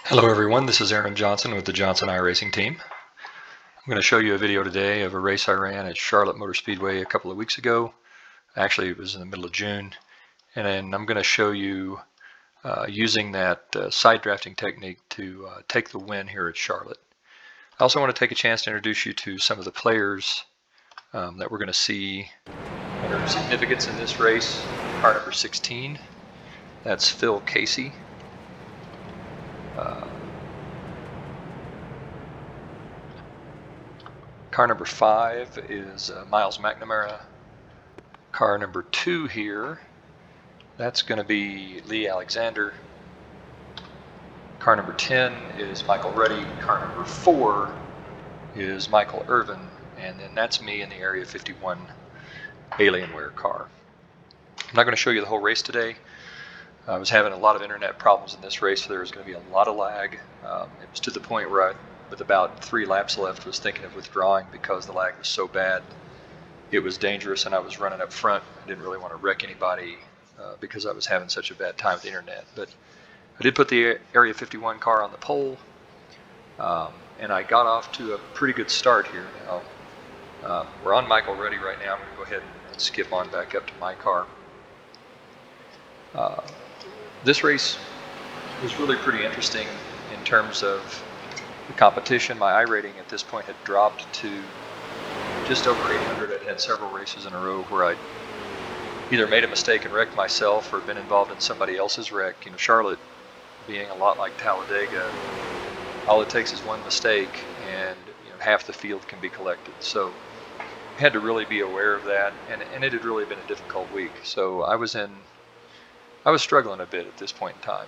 Hello everyone, this is Aaron Johnson with the Johnson iRacing team. I'm going to show you a video today of a race I ran at Charlotte Motor Speedway a couple of weeks ago. Actually, it was in the middle of June. And then I'm going to show you using that side drafting technique to take the win here at Charlotte. I also want to take a chance to introduce you to some of the players that we're going to see that are significance in this race. Car number 16, that's Phil Casey. Car number 5 is Miles McNamara. Car number 2 here, that's going to be Lee Alexander. Car number 10 is Michael Ruddy. Car number 4 is Michael Irvin. And then that's me in the Area 51 Alienware car. I'm not going to show you the whole race today. I was having a lot of internet problems in this race, so there was going to be a lot of lag. It was to the point where I, with about 3 laps left, was thinking of withdrawing because the lag was so bad. It was dangerous and I was running up front. I didn't really want to wreck anybody because I was having such a bad time with the internet. But I did put the Area 51 car on the pole, and I got off to a pretty good start here now. We're on Michael Ruddy right now. I'm going to go ahead and skip on back up to my car. This race was really pretty interesting in terms of the competition. My iRating at this point had dropped to just over 800. I'd had several races in a row where I'd either made a mistake and wrecked myself or been involved in somebody else's wreck. You know, Charlotte being a lot like Talladega, all it takes is one mistake and half the field can be collected. So I had to really be aware of that, and it had really been a difficult week. So I was struggling a bit at this point in time.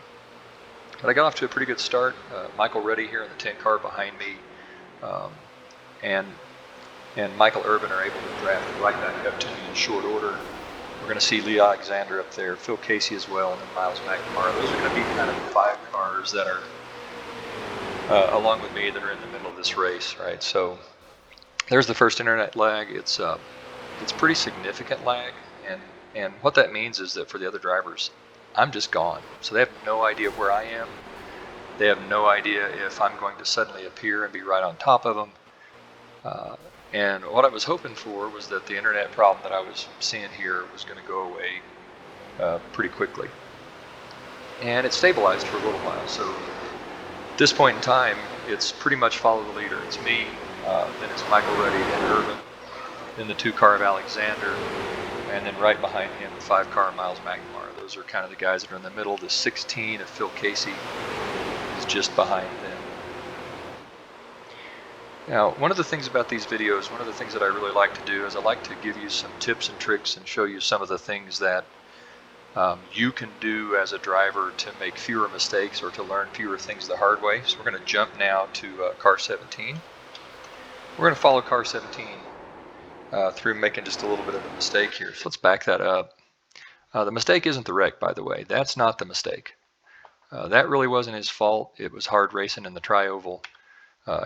But I got off to a pretty good start. Michael Ruddy here in the 10 car behind me, and Michael Irvin are able to draft right back up to me in short order. We're going to see Lee Alexander up there, Phil Casey as well, and then Miles McNamara. Those are going to be kind of the 5 cars that are along with me that are in the middle of this race, right? So there's the first internet lag. It's pretty significant lag, and what that means is that for the other drivers, I'm just gone. So they have no idea where I am. They have no idea if I'm going to suddenly appear and be right on top of them. And what I was hoping for was that the internet problem that I was seeing here was going to go away pretty quickly. And it stabilized for a little while. So at this point in time, it's pretty much follow the leader. It's me, then it's Michael Ruddy and Irvin, then the 2 car of Alexander, and then right behind him, the 5 car of Miles McNamara. Those are kind of the guys that are in the middle. The 16 of Phil Casey is just behind them. Now, one of the things about these videos, one of the things that I really like to do is I like to give you some tips and tricks and show you some of the things that you can do as a driver to make fewer mistakes or to learn fewer things the hard way. So we're going to jump now to car 17. We're going to follow car 17 through making just a little bit of a mistake here. So let's back that up. The mistake isn't the wreck, by the way. That's not the mistake. That really wasn't his fault. It was hard racing in the tri-oval.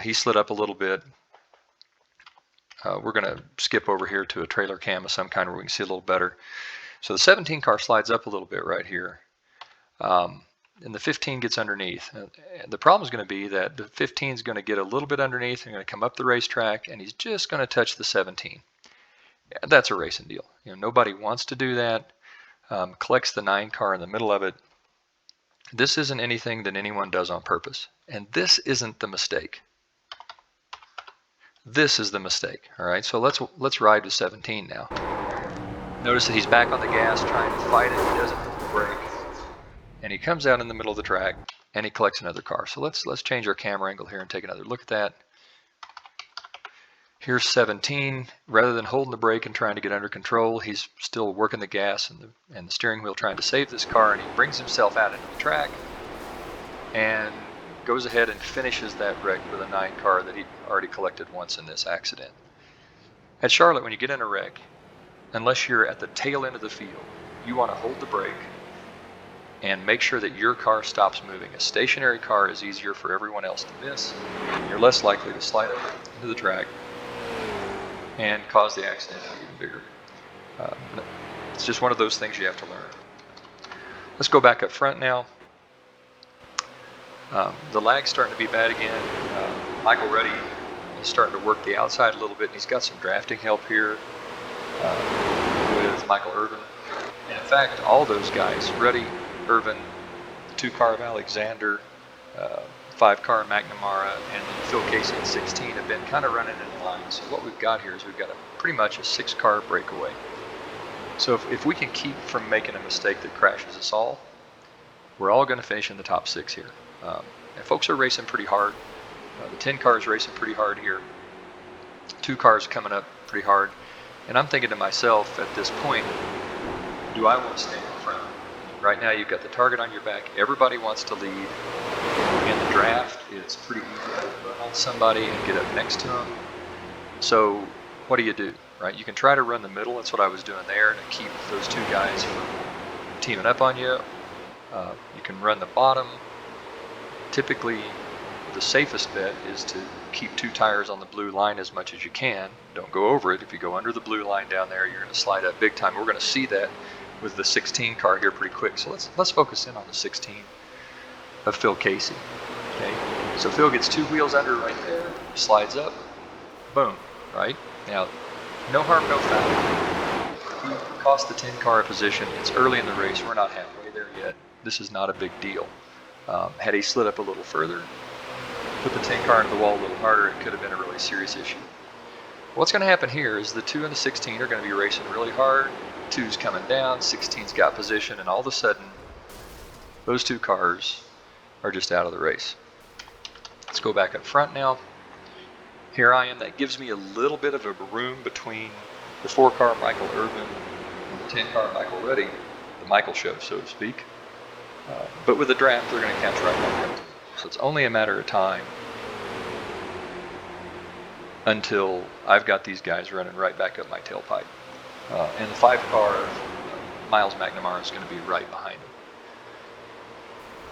He slid up a little bit. We're going to skip over here to a trailer cam of some kind where we can see a little better. So the 17 car slides up a little bit right here. And the 15 gets underneath. And the problem is going to be that the 15 is going to get a little bit underneath and going to come up the racetrack, and he's just going to touch the 17. And that's a racing deal. Nobody wants to do that. Collects the 9 car in the middle of it. This isn't anything that anyone does on purpose. And this isn't the mistake. This is the mistake. All right, so let's ride to 17 now. Notice that he's back on the gas trying to fight it. He doesn't hit the brake. And he comes out in the middle of the track and he collects another car. So let's change our camera angle here and take another look at that. Here's 17. Rather than holding the brake and trying to get under control, he's still working the gas and the steering wheel trying to save this car, and he brings himself out into the track and goes ahead and finishes that wreck with a 9 car that he'd already collected once in this accident. At Charlotte, when you get in a wreck, unless you're at the tail end of the field, you want to hold the brake and make sure that your car stops moving. A stationary car is easier for everyone else to miss. You're less likely to slide over into the track and cause the accident to be even bigger. It's just one of those things you have to learn. Let's go back up front now. The lag's starting to be bad again. Michael Ruddy is starting to work the outside a little bit, and he's got some drafting help here with Michael Irvin. And in fact, all those guys, Ruddy, Irvin, the 2-car of Alexander, 5-car McNamara, and Phil Casey at 16 have been kind of running in line. So what we've got here is we've got pretty much a 6-car breakaway. So if we can keep from making a mistake that crashes us all, we're all going to finish in the top 6 here. And folks are racing pretty hard. The 10 cars racing pretty hard here. 2 cars coming up pretty hard. And I'm thinking to myself at this point, do I want to stay in front? Right now you've got the target on your back. Everybody wants to lead. In the draft, it's pretty easy to run on somebody and get up next to them. So what do? Right? You can try to run the middle. That's what I was doing there to keep those 2 guys from teaming up on you. You can run the bottom. Typically, the safest bet is to keep 2 tires on the blue line as much as you can. Don't go over it. If you go under the blue line down there, you're going to slide up big time. We're going to see that with the 16 car here pretty quick. So let's focus in on the 16 of Phil Casey. Okay, so Phil gets 2 wheels under right there, slides up, boom. Right now, no harm, no foul. He cost the 10 car a position. It's early in the race. We're not halfway there yet. This is not a big deal. Had he slid up a little further, put the 10 car into the wall a little harder, it could have been a really serious issue. What's going to happen here is the 2 and the 16 are going to be racing really hard. 2's coming down, 16's got position, and all of a sudden, those 2 cars are just out of the race. Let's go back up front now. Here I am. That gives me a little bit of a room between the 4-car Michael Irvin and the 10-car Michael Ruddy, the Michael show, so to speak. But with the draft, they're going to catch right back up. So it's only a matter of time until I've got these guys running right back up my tailpipe. And the 5-car Miles McNamara is going to be right behind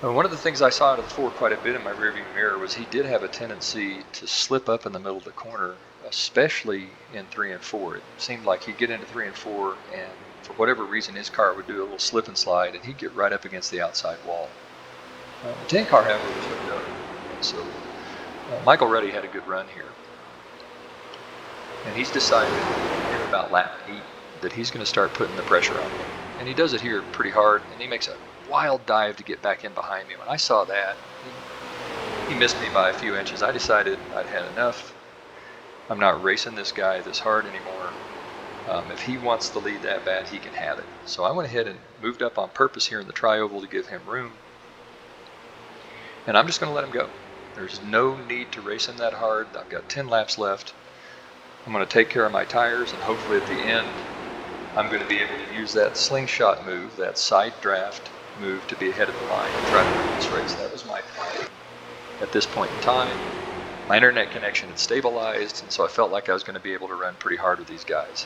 him. One of the things I saw out of the 4 quite a bit in my rearview mirror was he did have a tendency to slip up in the middle of the corner, especially in 3 and 4. It seemed like he'd get into 3 and 4, and for whatever reason, his car would do a little slip and slide, and he'd get right up against the outside wall. The 10 car, however, was hooked up. So Michael Ruddy had a good run here. And he's decided in about lap 8 that he's going to start putting the pressure on him. And he does it here pretty hard, and he makes a wild dive to get back in behind me. When I saw that, he missed me by a few inches. I decided I'd had enough. I'm not racing this guy this hard anymore. If he wants the lead that bad, he can have it. So I went ahead and moved up on purpose here in the tri-oval to give him room. And I'm just going to let him go. There's no need to race him that hard. I've got 10 laps left. I'm going to take care of my tires, and hopefully at the end, I'm going to be able to use that slingshot move, that side draft move, to be ahead of the line and try to win this race. That was my plan at this point in time. My internet connection had stabilized, and so I felt like I was going to be able to run pretty hard with these guys.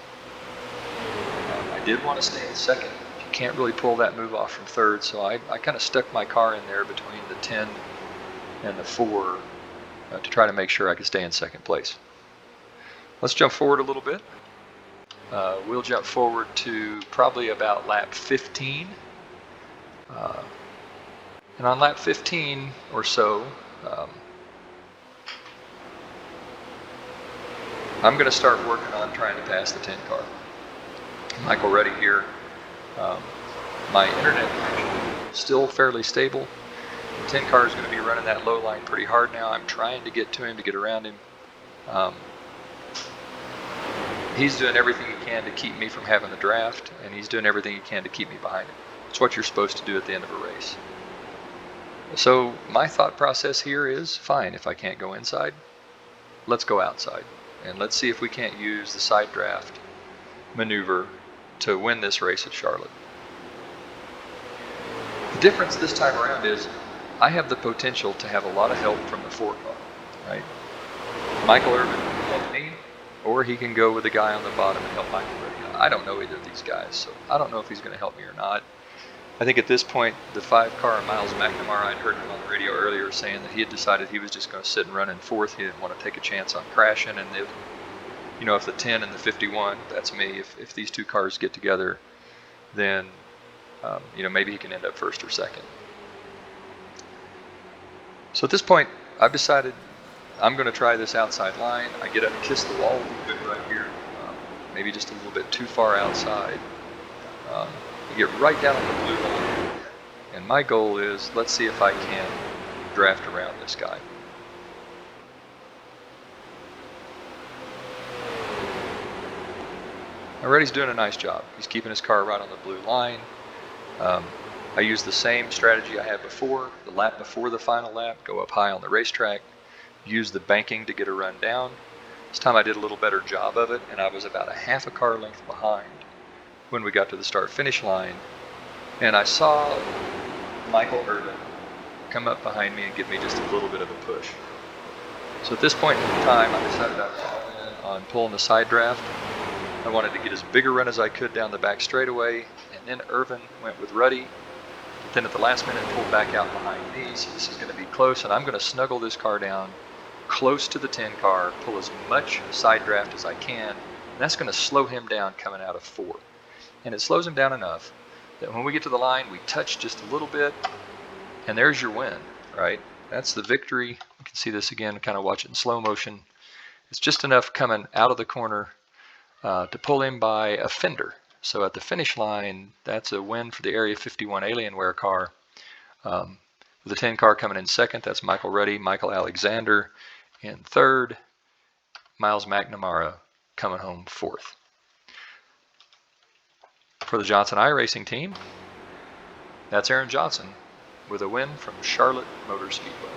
I did want to stay in second. You can't really pull that move off from third, so I kind of stuck my car in there between the 10 and the 4 to try to make sure I could stay in second place. Let's jump forward a little bit. We'll jump forward to probably about lap 15. And on lap 15 or so, I'm going to start working on trying to pass the 10 car. Michael Ruddy here. My internet connection is still fairly stable. The 10 car is going to be running that low line pretty hard now. I'm trying to get to him, to get around him. He's doing everything he can to keep me from having the draft, and he's doing everything he can to keep me behind him. It's what you're supposed to do at the end of a race. So my thought process here is, fine, if I can't go inside, let's go outside. And let's see if we can't use the side draft maneuver to win this race at Charlotte. The difference this time around is I have the potential to have a lot of help from the 4 car, right? Michael Irvin can help me, or he can go with the guy on the bottom and help Michael Irvin. I don't know either of these guys, so I don't know if he's going to help me or not. I think at this point, the 5 car Miles McNamara, I'd heard him on the radio earlier saying that he had decided he was just going to sit and run in 4th. He didn't want to take a chance on crashing. And if the 10 and the 51, that's me, if these 2 cars get together, then, maybe he can end up 1st or 2nd. So at this point, I've decided I'm going to try this outside line. I get up and kiss the wall a little bit right here, maybe just a little bit too far outside. You get right down on the blue line, and my goal is, let's see if I can draft around this guy. Already he's doing a nice job. He's keeping his car right on the blue line. I use the same strategy I had before, the lap before the final lap, go up high on the racetrack, use the banking to get a run down. This time I did a little better job of it, and I was about a half a car length behind when we got to the start-finish line, and I saw Michael Irvin come up behind me and give me just a little bit of a push. So at this point in time, I decided I was all in on pulling the side draft. I wanted to get as big a run as I could down the back straightaway, and then Irvin went with Ruddy. But then at the last minute pulled back out behind me, so this is going to be close, and I'm going to snuggle this car down close to the 10 car, pull as much side draft as I can, and that's going to slow him down coming out of 4. And it slows him down enough that when we get to the line, we touch just a little bit, and there's your win, right? That's the victory. You can see this again, kind of watch it in slow motion. It's just enough coming out of the corner to pull him by a fender. So at the finish line, that's a win for the Area 51 Alienware car. With the 10 car coming in second, that's Michael Ruddy, Michael Alexander in third, Miles McNamara coming home fourth. For the Johnson iRacing team, that's Aaron Johnson with a win from Charlotte Motor Speedway.